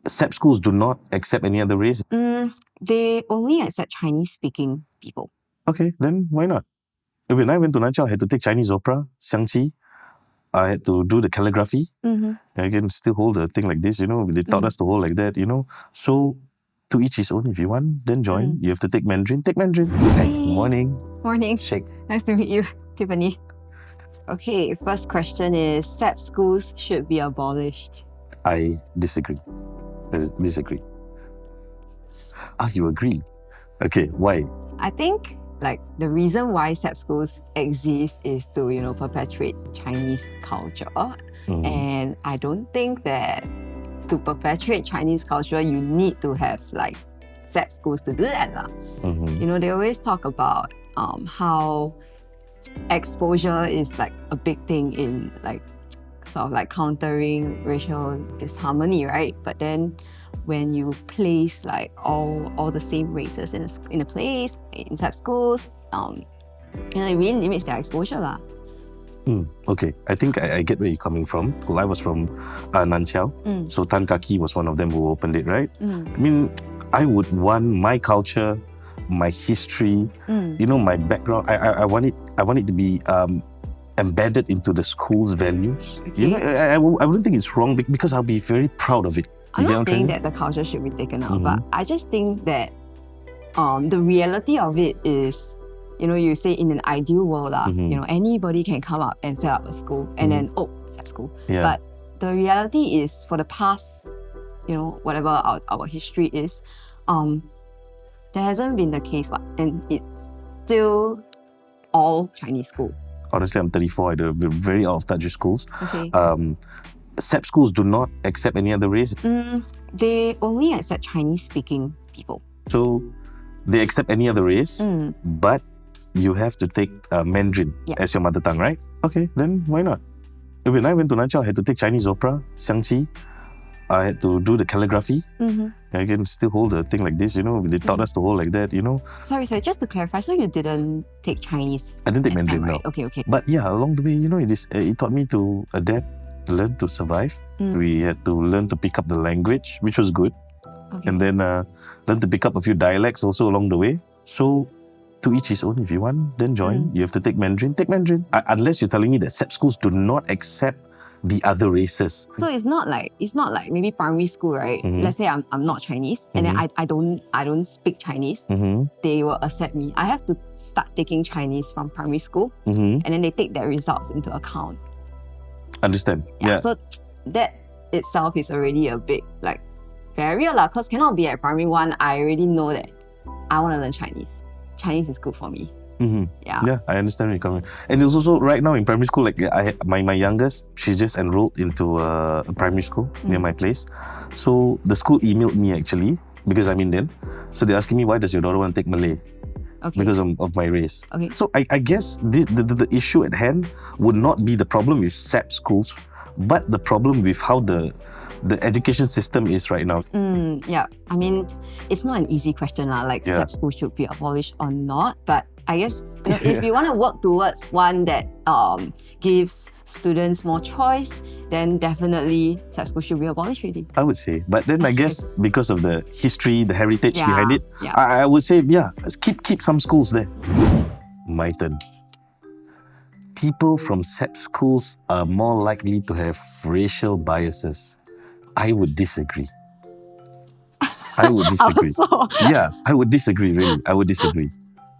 SAP schools do not accept any other race. They only accept Chinese-speaking people. Okay, then why not? When I went to Nanchao, I had to take Chinese opera, Xiangqi. I had to do the calligraphy. I can still hold a thing like this, They taught us to hold like that, So, to each his own. If you want, then join. You have to take Mandarin. Take Mandarin. Hey. Morning. Morning. Shake. Nice to meet you, Tiffany. Okay, first question is, SAP schools should be abolished. I disagree. You agree? Okay, why? I think the reason why SAP schools exist is to, perpetuate Chinese culture. And I don't think that to perpetuate Chinese culture, you need to have SAP schools to do that. They always talk about how exposure is a big thing in sort of countering racial disharmony, right? But then when you place all the same races in a place in SAP schools, it really limits their exposure. Okay, I think I get where you're coming from. Well, I was from Nanchao, so Tan Kaki was one of them who opened it, right? I mean, I would want my culture, my history, my background. I want it to be embedded into the school's values. Okay. I wouldn't think it's wrong because I'll be very proud of it. I'm not saying that the culture should be taken out, but I just think that the reality of it is, you say in an ideal world, anybody can come up and set up a school and then, SAP school. Yeah. But the reality is, for the past, whatever our history is, there hasn't been the case, and it's still all Chinese school. Honestly, I'm 34. I do very out of touch with schools. Okay. SAP schools do not accept any other race. They only accept Chinese-speaking people. So they accept any other race, but you have to take Mandarin as your mother tongue, right? Okay, then why not? When I went to Nanchao, I had to take Chinese opera, Xiangqi. I had to do the calligraphy. I can still hold a thing like this, They taught us to hold like that, Sorry, just to clarify, so you didn't take Chinese? I didn't take Mandarin, right? no. Okay. But yeah, along the way, it taught me to adapt, learn to survive. We had to learn to pick up the language, which was good. Okay. And then learn to pick up a few dialects also along the way. So, to each his own. If you want, then join. You have to take Mandarin. Take Mandarin. Unless you're telling me that SAP schools do not accept the other races. So it's not like maybe primary school, right? Let's say I'm not Chinese, and then I don't speak Chinese. They will accept me. I have to start taking Chinese from primary school, and then they take their results into account. Understand? Yeah. So that itself is already a big barrier, because cannot be at primary 1. I already know that I want to learn Chinese. Chinese is good for me. Yeah, I understand where you're coming. And it's also right now in primary school, my youngest, she's just enrolled into a primary school near my place. So the school emailed me actually, because I'm Indian. So they're asking me, why does your daughter want to take Malay? Okay. Because of my race. Okay. So I guess the issue at hand would not be the problem with SAP schools, but the problem with how the education system is right now. Yeah, I mean, it's not an easy question, SAP school should be abolished or not. But I guess if you want to work towards one that gives students more choice, then definitely SAP school should be abolished really. I would say. But then I guess because of the history, the heritage behind it, yeah. I would say, keep some schools there. My turn. People from SAP schools are more likely to have racial biases. I would disagree. Also. Yeah, I would disagree, really. I would disagree.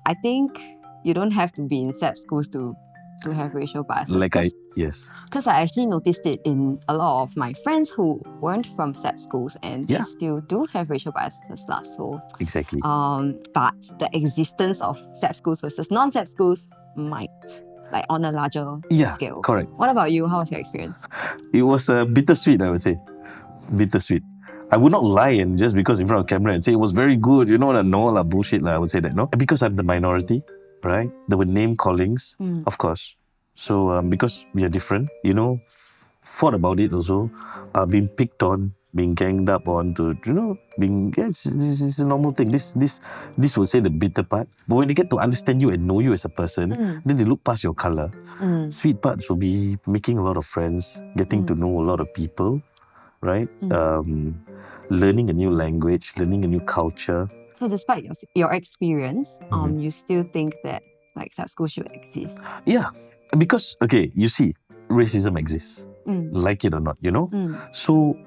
I think you don't have to be in SAP schools to have racial biases. Yes. Because I actually noticed it in a lot of my friends who weren't from SAP schools, and they still do have racial biases. So exactly. But the existence of SAP schools versus non-SAP schools might, on a larger scale. Correct. What about you? How was your experience? It was bittersweet, I would say. Bittersweet. I would not lie and just because in front of camera and say it was very good, no bullshit I would say that, no. Because I'm the minority, right? There were name callings, of course. So because we are different, thought about it also, being picked on, being ganged up on to, this is a normal thing. This will say the bitter part. But when they get to understand you and know you as a person, then they look past your color. Sweet parts will be making a lot of friends, getting to know a lot of people, right? learning a new language, learning a new culture. So despite your experience, Mhm. you still think that like SAP school should exist? Yeah, because, okay, you see, racism exists, Mm. like it or not, you know? Mm. So,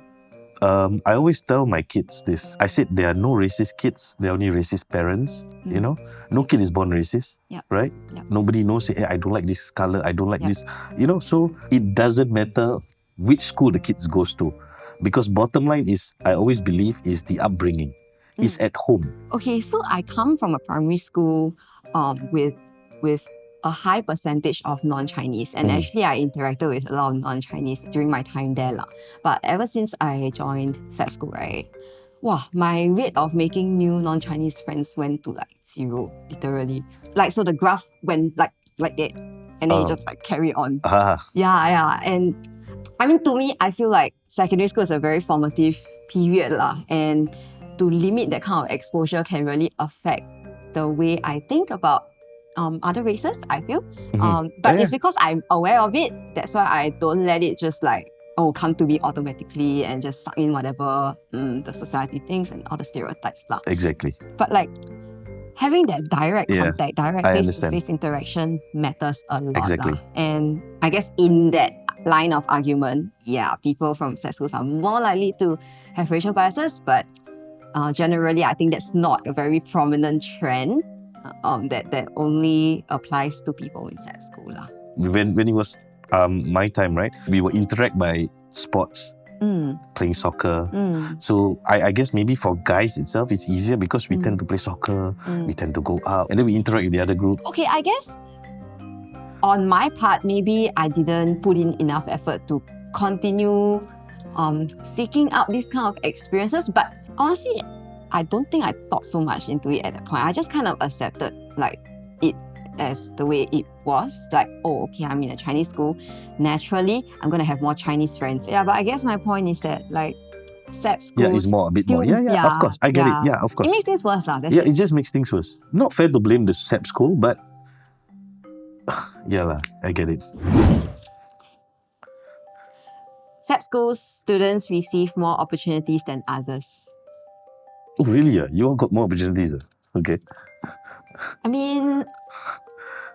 I always tell my kids this. I said there are no racist kids, there are only racist parents, you Mm. know? No kid is born racist, Yep. right? Yep. Nobody knows, hey, I don't like this color, I don't like Yep. this, you know? So, it doesn't matter which school the kids goes to. Because bottom line is, I always believe, is the upbringing. Is at home. Okay, so I come from a primary school with a high percentage of non-Chinese, and actually I interacted with a lot of non-Chinese during my time there lah. But ever since I joined SAP school, right, wow, my rate of making new non-Chinese friends went to like 0, literally. Like, so the graph went like that, and then it just like carry on. Yeah, and I mean, to me, I feel like secondary school is a very formative period lah, and to limit that kind of exposure can really affect the way I think about other races, I feel. But it's because I'm aware of it, that's why I don't let it just like, come to me automatically and just suck in whatever the society thinks and all the stereotypes lah. Exactly. But like, having that direct contact, direct I face-to-face interaction matters a lot. Exactly. And I guess in that line of argument, yeah, people from SAP schools are more likely to have racial biases, but generally, I think that's not a very prominent trend that only applies to people in SAP school lah. When it was my time, right, we were interact by sports. Playing soccer. So I guess maybe for guys itself, it's easier because we tend to play soccer, we tend to go out, and then we interact with the other group. Okay, I guess on my part, maybe I didn't put in enough effort to continue seeking out these kind of experiences. But honestly, I don't think I thought so much into it at that point. I just kind of accepted like it as the way it was. Like, okay, I'm in a Chinese school. Naturally, I'm going to have more Chinese friends. Yeah, but I guess my point is that like SAP schools... Yeah, it's a bit more. Yeah, of course. I get it. Yeah, of course. It makes things worse lah. It just makes things worse. Not fair to blame the SAP school, but yeah lah, I get it. SAP schools students receive more opportunities than others. Oh, really? You all got more opportunities? Okay. I mean,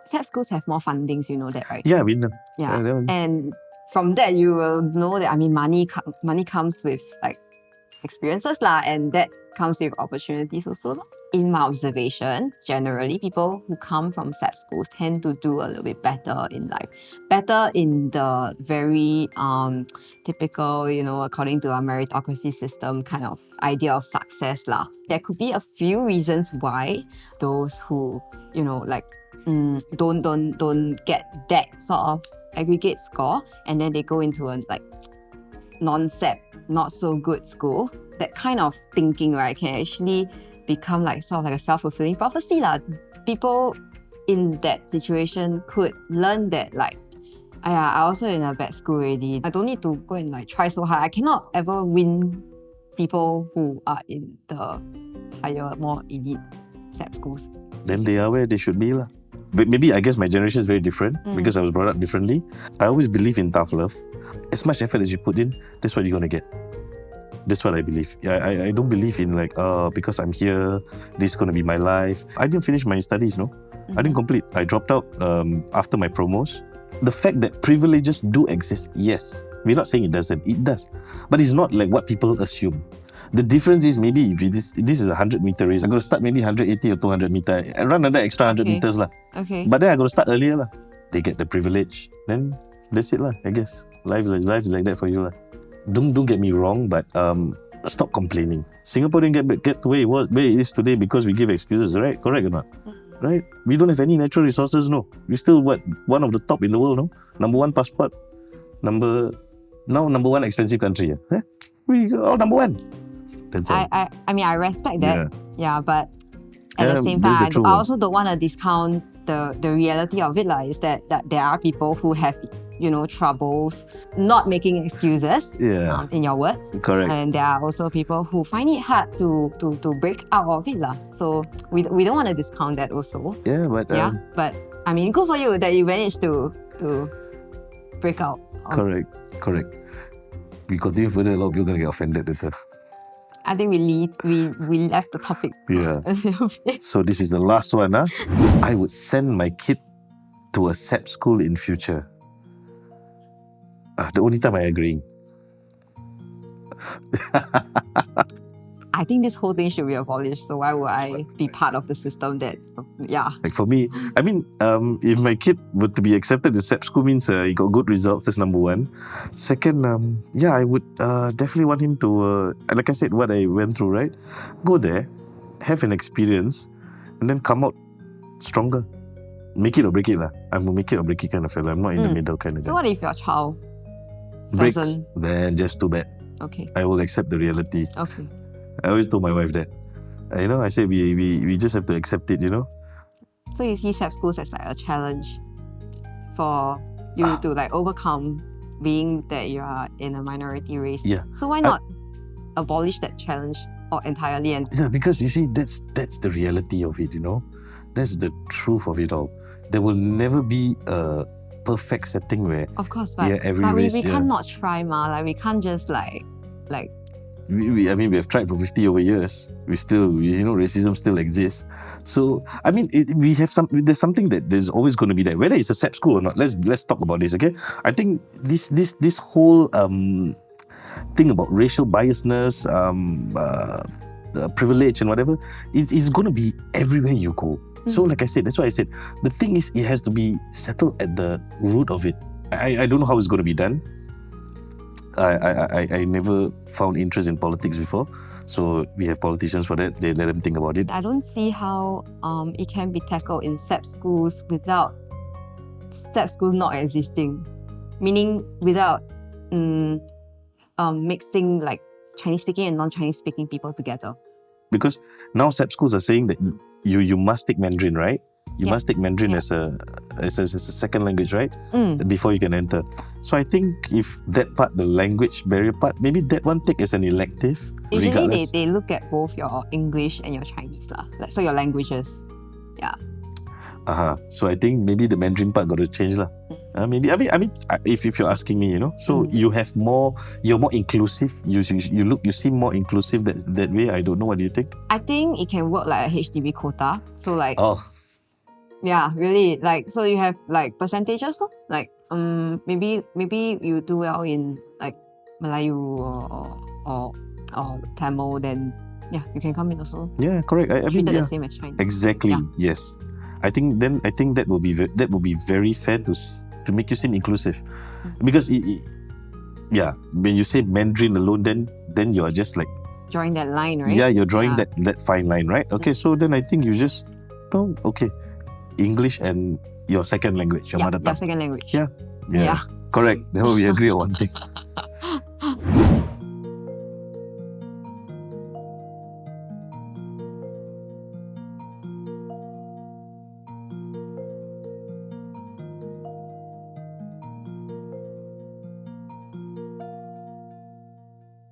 SAP schools have more fundings, you know that, right? Yeah, we know. Yeah, and from that you will know that, I mean, money comes with like experiences lah, and that comes with opportunities also. In my observation, generally people who come from SAP schools tend to do a little bit better in life. Better in the very typical, you know, according to our meritocracy system kind of idea of success lah. There could be a few reasons why those who, you know, like don't get that sort of aggregate score, and then they go into a like non-SAP, not so good school. That kind of thinking, right, can actually become like sort of like a self-fulfilling prophecy lah. People in that situation could learn that like, I also in a bad school already. I don't need to go and like try so hard. I cannot ever win people who are in the higher, more elite SAP schools. Then they are where they should be lah. But maybe I guess my generation is very different because I was brought up differently. I always believe in tough love. As much effort as you put in, that's what you're going to get. That's what I believe. I don't believe in like, because I'm here, this is going to be my life. I didn't finish my studies, no? I didn't complete. I dropped out after my promos. The fact that privileges do exist, yes. We're not saying it doesn't. It does. But it's not like what people assume. The difference is maybe if this is a 100-meter race, I'm going to start maybe 180 or 200 meter. I run another extra 100 meters lah. Okay. But then I got to start earlier lah. They get the privilege. Then that's it lah, I guess. Life is like that for you lah. Don't get me wrong, but stop complaining. Singapore didn't get to where it is today because we give excuses, right? Correct or not? Right? We don't have any natural resources, no. We're still one of the top in the world, no? Number 1 passport. Number 1 expensive country. Eh? We all number 1. That's all. I mean, I respect that. Yeah, but at the same that's time, the I also don't want to discount the reality of it lah. Is that there are people who have, you know, troubles not making excuses, in your words. Correct. And there are also people who find it hard to break out of it lah. So we don't want to discount that also. Yeah, but but I mean, good for you that you managed to break out. Correct. We continue further, a lot of people are going to get offended later. I think we left the topic Yeah. a little bit. So this is the last one. I would send my kid to a SAP school in future. The only time I agree. I think this whole thing should be abolished. So why would I be part of the system that, yeah. Like for me, I mean, if my kid were to be accepted in SAP school means he got good results, that's number one. Second, I would definitely want him to, like I said, what I went through, right? Go there, have an experience, and then come out stronger. Make it or break it lah. I'm a make it or break it kind of fella. I'm not in the middle kind of guy. So what if your child Breaks, doesn't? then just too bad. Okay. I will accept the reality. Okay. I always told my wife that. I said we just have to accept it, So you see SAP schools as like a challenge for you to like overcome being that you are in a minority race. Yeah. So why not abolish that challenge or entirely and Yeah, because you see, that's the reality of it, That's the truth of it all. There will never be a perfect setting where of course, but, every but race, we can't not try, ma. Like we can't just like we have tried for 50 over years. We still, racism still exists. So, I mean, there's something that there's always going to be there. Whether it's a SAP school or not, let's talk about this, okay? I think this whole thing about racial biasness, privilege and whatever, it's going to be everywhere you go. So, like I said, that's why I said, the thing is, it has to be settled at the root of it. I don't know how it's going to be done. I never found interest in politics before, so we have politicians for that. They let them think about it. I don't see how it can be tackled in SAP schools without SAP schools not existing, meaning without mixing like Chinese speaking and non-Chinese speaking people together. Because now SAP schools are saying that you must take Mandarin, right? You must take Mandarin as a second language, right? Before you can enter. So I think if that part, the language barrier part, maybe that one take as an elective. Usually regardless. they look at both your English and your Chinese lah. So your languages. Yeah. So I think maybe the Mandarin part got to change lah. Maybe I mean if you're asking me, so you have more, you're more inclusive. You seem more inclusive that way. I don't know. What do you think? I think it can work like a HDB quota. So like yeah, really, like, so you have like percentages, no? Like maybe you do well in like Melayu or Tamil, then you can come in also. Yeah, correct. I mean, treated the same as Chinese. Exactly. Yeah. Yes. I think that will be very fair to make you seem inclusive, because when you say Mandarin alone, then you are just like drawing that line, right? Yeah, you're drawing that fine line, right? Okay, so then I think you just English and your second language, your mother tongue. Your second language. Yeah. Correct. Then we agree on one thing.